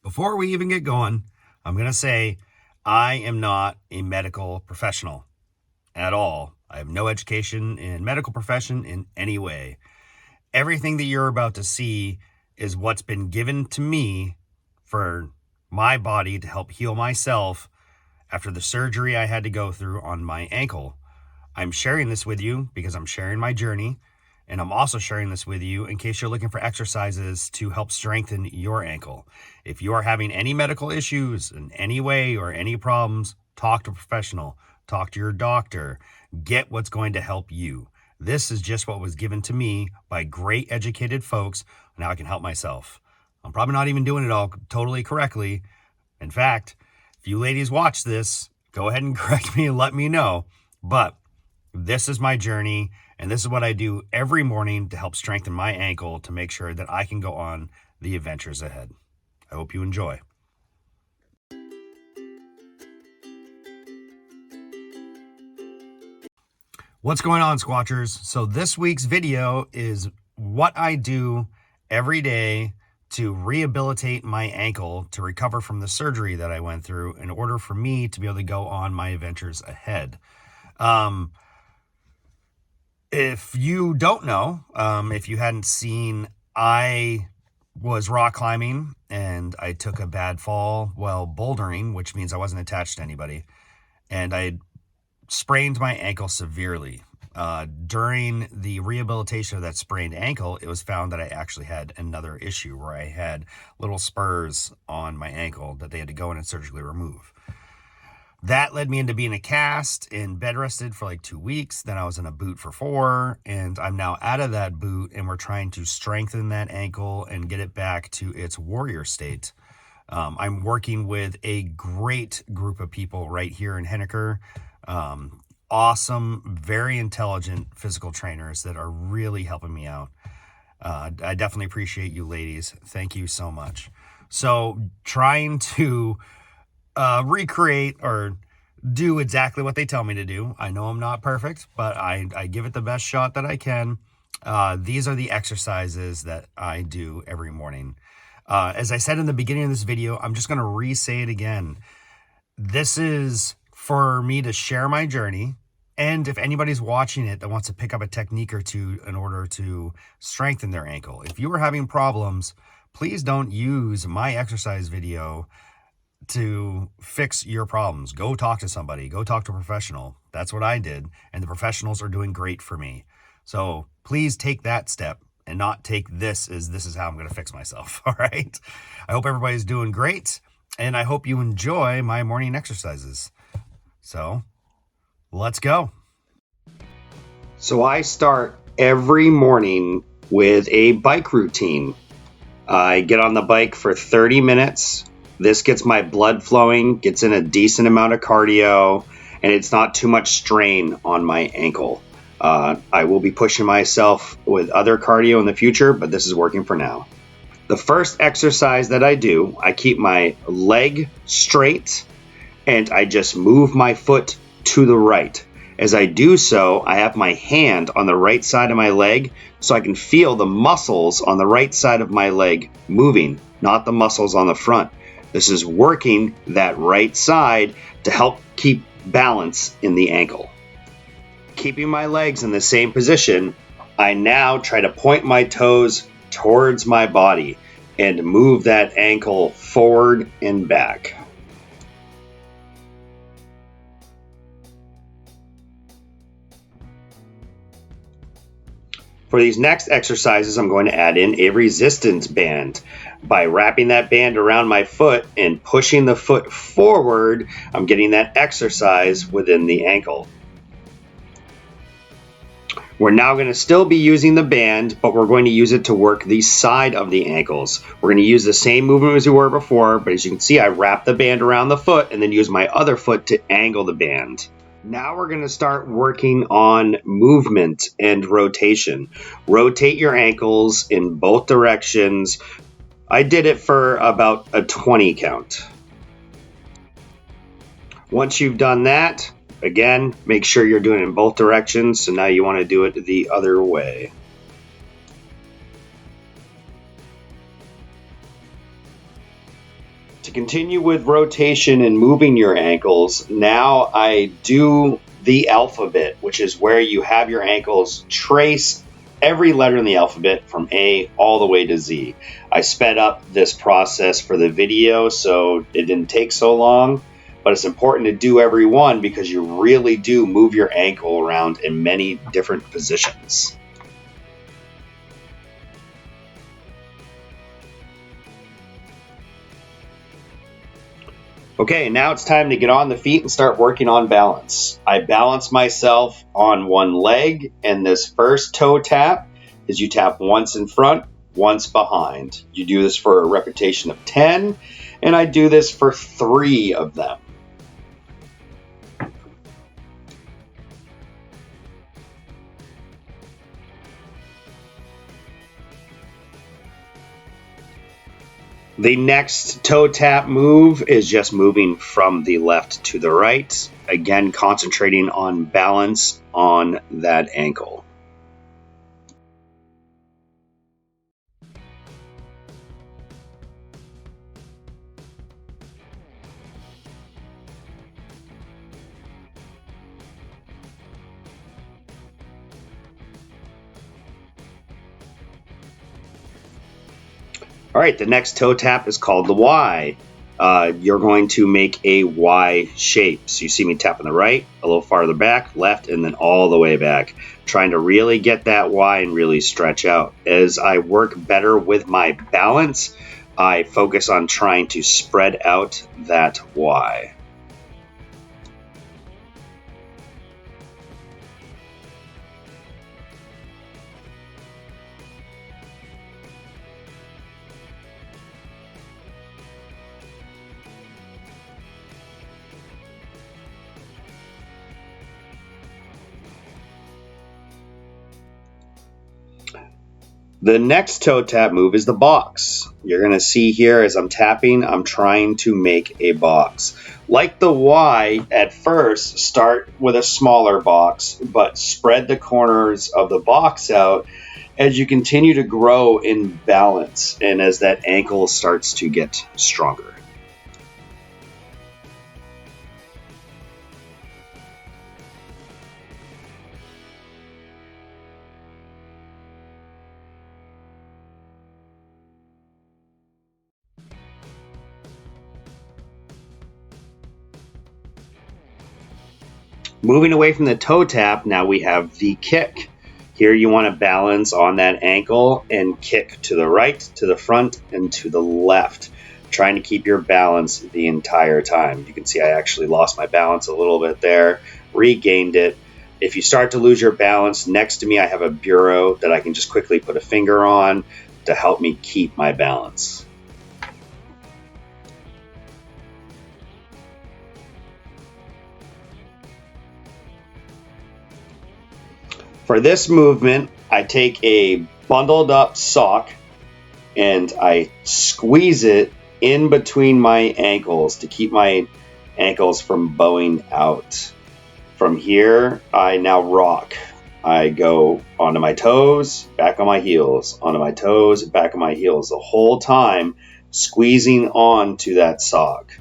Before we even get going, I'm going to say I am not a medical professional at all. I have no education in medical profession in any way. Everything that you're about to see is what's been given to me for my body to help heal myself after the surgery I had to go through on my ankle. I'm sharing this with you because I'm sharing my journey, and I'm also sharing this with you in case you're looking for exercises to help strengthen your ankle. If you are having any medical issues in any way or any problems, talk to a professional, talk to your doctor, get what's going to help you. This is just what was given to me by great educated folks. Now I can help myself. I'm probably not even doing it all totally correctly. In fact, if you ladies watch this, go ahead and correct me and let me know. But this is my journey, and this is what I do every morning to help strengthen my ankle to make sure that I can go on the adventures ahead. I hope you enjoy. What's going on, Squatchers? So this week's video is what I do every day to rehabilitate my ankle to recover from the surgery that I went through in order for me to be able to go on my adventures ahead. If you don't know, if you hadn't seen, I was rock climbing and I took a bad fall while bouldering, which means I wasn't attached to anybody. And I sprained my ankle severely. During the rehabilitation of that sprained ankle, it was found that I actually had another issue where I had little spurs on my ankle that they had to go in and surgically remove. That led me into being a cast and bed rested for like 2 weeks. Then I was in a boot for 4, and I'm now out of that boot, and we're trying to strengthen that ankle and get it back to its warrior state. I'm working with a great group of people right here in Henniker. Awesome, very intelligent physical trainers that are really helping me out. I definitely appreciate you ladies. Thank you so much. So trying to recreate or do exactly what they tell me to do. I know I'm not perfect, but I give it the best shot that I can. These are the exercises that I do every morning. As I said in the beginning of this video, I'm just going to re-say it again. This is for me to share my journey. And if anybody's watching it that wants to pick up a technique or two in order to strengthen their ankle, if you are having problems, please don't use my exercise video to fix your problems. Go talk to somebody. Go talk to a professional. That's what I did. And the professionals are doing great for me. So please take that step and not take this as this is how I'm going to fix myself. All right. I hope everybody's doing great. And I hope you enjoy my morning exercises. So let's go. So I start every morning with a bike routine. I get on the bike for 30 minutes. This gets my blood flowing, gets in a decent amount of cardio, and it's not too much strain on my ankle. I will be pushing myself with other cardio in the future, but this is working for now. The first exercise that I do, I keep my leg straight and I just move my foot to the right. As I do so, I have my hand on the right side of my leg so I can feel the muscles on the right side of my leg moving, not the muscles on the front. This is working that right side to help keep balance in the ankle. Keeping my legs in the same position, I now try to point my toes towards my body and move that ankle forward and back. For these next exercises, I'm going to add in a resistance band. By wrapping that band around my foot and pushing the foot forward, I'm getting that exercise within the ankle. We're now going to still be using the band, but we're going to use it to work the side of the ankles. We're going to use the same movement as we were before, but as you can see, I wrap the band around the foot and then use my other foot to angle the band. Now we're going to start working on movement and rotation. Rotate your ankles in both directions. I did it for about a 20 count. Once you've done that, again, make sure you're doing it in both directions. So now you want to do it the other way. To continue with rotation and moving your ankles, now I do the alphabet, which is where you have your ankles trace every letter in the alphabet from A all the way to Z. I sped up this process for the video so it didn't take so long, but it's important to do every one because you really do move your ankle around in many different positions. Okay, now it's time to get on the feet and start working on balance. I balance myself on one leg, and this first toe tap is you tap once in front, once behind. You do this for a repetition of 10, and I do this for 3 of them. The next toe tap move is just moving from the left to the right, again concentrating on balance on that ankle. All right, the next toe tap is called the Y. You're going to make a Y shape. So you see me tap on the right, a little farther back, left, and then all the way back. Trying to really get that Y and really stretch out. As I work better with my balance, I focus on trying to spread out that Y. The next toe tap move is the box. You're going to see here as I'm tapping, I'm trying to make a box. Like the Y, at first, start with a smaller box, but spread the corners of the box out as you continue to grow in balance and as that ankle starts to get stronger. Moving away from the toe tap, now we have the kick. Here you want to balance on that ankle and kick to the right, to the front, and to the left, trying to keep your balance the entire time. You can see I actually lost my balance a little bit there, regained it. If you start to lose your balance, next to me I have a bureau that I can just quickly put a finger on to help me keep my balance. For this movement, I take a bundled up sock and I squeeze it in between my ankles to keep my ankles from bowing out. From here, I now rock. I go onto my toes, back on my heels, onto my toes, back on my heels, the whole time squeezing onto that sock.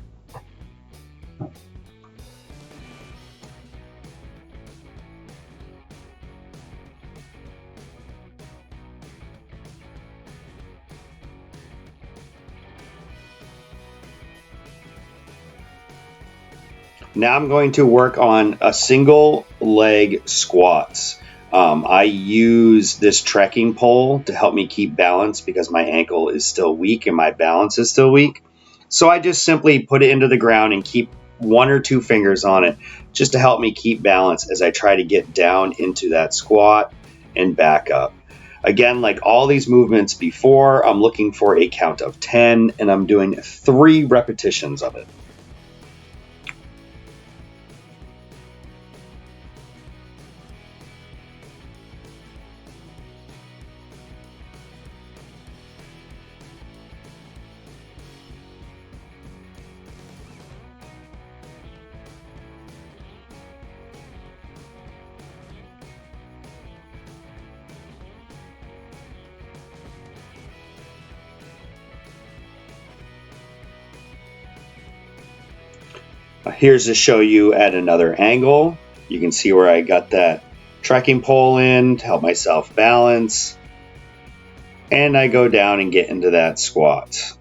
Now I'm going to work on a single leg squats. I use this trekking pole to help me keep balance because my ankle is still weak and my balance is still weak. So I just simply put it into the ground and keep 1 or 2 fingers on it just to help me keep balance as I try to get down into that squat and back up. Again, like all these movements before, I'm looking for a count of 10 and I'm doing 3 repetitions of it. Here's to show you at another angle. You can see where I got that trekking pole in to help myself balance. And I go down and get into that squat.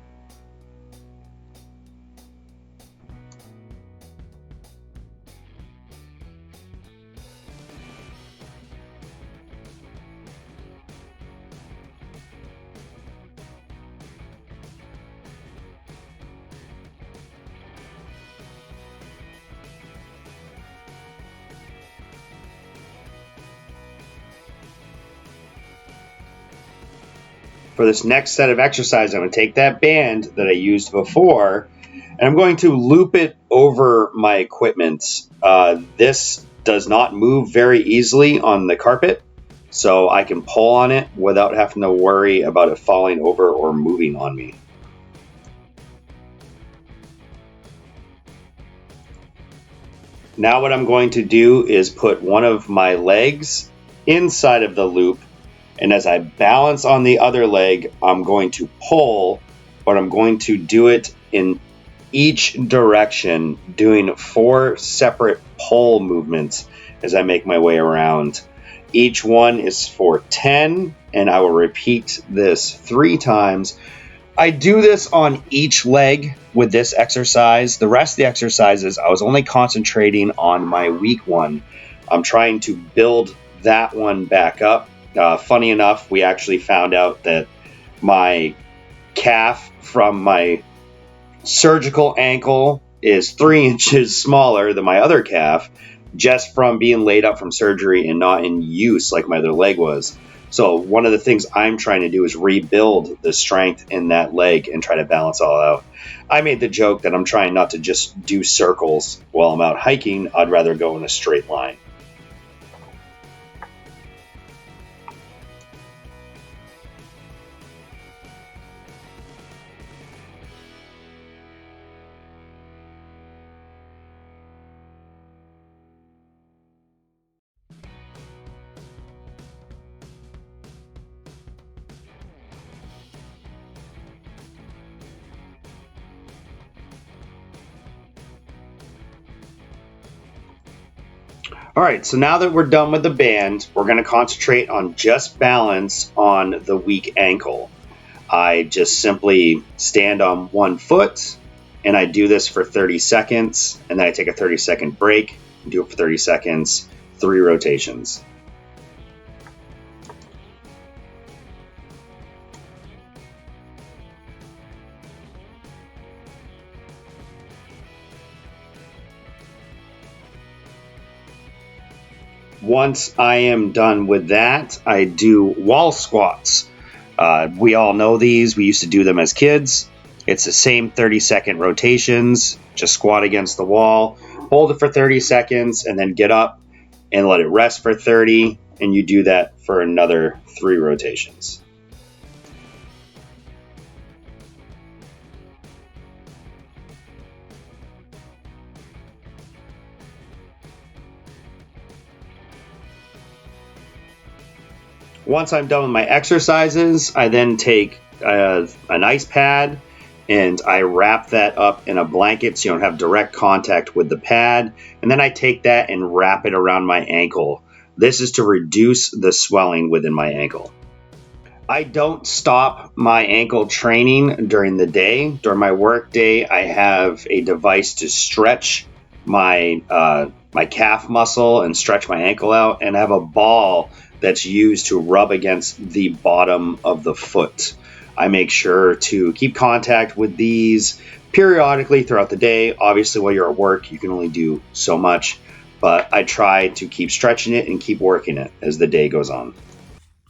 For this next set of exercises, I'm going to take that band that I used before and I'm going to loop it over my equipment. This does not move very easily on the carpet, so I can pull on it without having to worry about it falling over or moving on me. Now what I'm going to do is put one of my legs inside of the loop, and as I balance on the other leg, I'm going to pull, but I'm going to do it in each direction, doing 4 separate pull movements as I make my way around. Each one is for 10, and I will repeat this 3 times. I do this on each leg with this exercise. The rest of the exercises, I was only concentrating on my weak one. I'm trying to build that one back up. Funny enough, we actually found out that my calf from my surgical ankle is 3 inches smaller than my other calf, just from being laid up from surgery and not in use like my other leg was. So one of the things I'm trying to do is rebuild the strength in that leg and try to balance all out. I made the joke that I'm trying not to just do circles while I'm out hiking. I'd rather go in a straight line. All right, so now that we're done with the band, we're going to concentrate on just balance on the weak ankle. I just simply stand on one foot and I do this for 30 seconds, and then I take a 30-second break and do it for 30 seconds, 3 rotations. Once I am done with that, I do wall squats. We all know these. We used to do them as kids. It's the same 30-second rotations. Just squat against the wall, hold it for 30 seconds, and then get up and let it rest for 30. And you do that for another 3 rotations. Once I'm done with my exercises, I then take an ice pad and I wrap that up in a blanket so you don't have direct contact with the pad. And then I take that and wrap it around my ankle. This is to reduce the swelling within my ankle. I don't stop my ankle training during the day. During my work day, I have a device to stretch my my calf muscle and stretch my ankle out, and I have a ball that's used to rub against the bottom of the foot. I make sure to keep contact with these periodically throughout the day. Obviously, while you're at work, you can only do so much, but I try to keep stretching it and keep working it as the day goes on.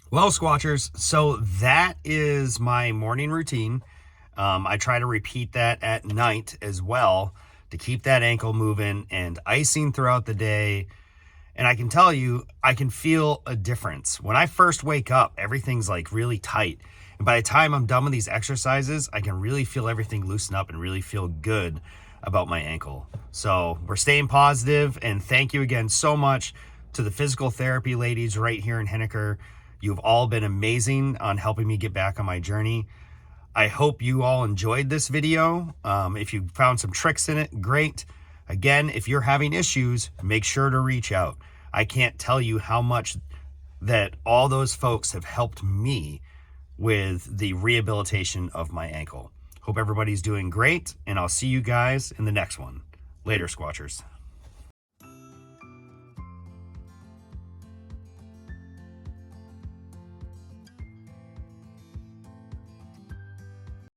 Well, Squatchers, so that is my morning routine. I try to repeat that at night as well to keep that ankle moving and icing throughout the day. And I can tell you, I can feel a difference. When I first wake up, everything's like really tight. And by the time I'm done with these exercises, I can really feel everything loosen up and really feel good about my ankle. So we're staying positive, and thank you again so much to the physical therapy ladies right here in Henniker. You've all been amazing on helping me get back on my journey. I hope you all enjoyed this video. If you found some tricks in it, great. Again, if you're having issues, make sure to reach out. I can't tell you how much that all those folks have helped me with the rehabilitation of my ankle. Hope everybody's doing great, and I'll see you guys in the next one. Later, Squatchers.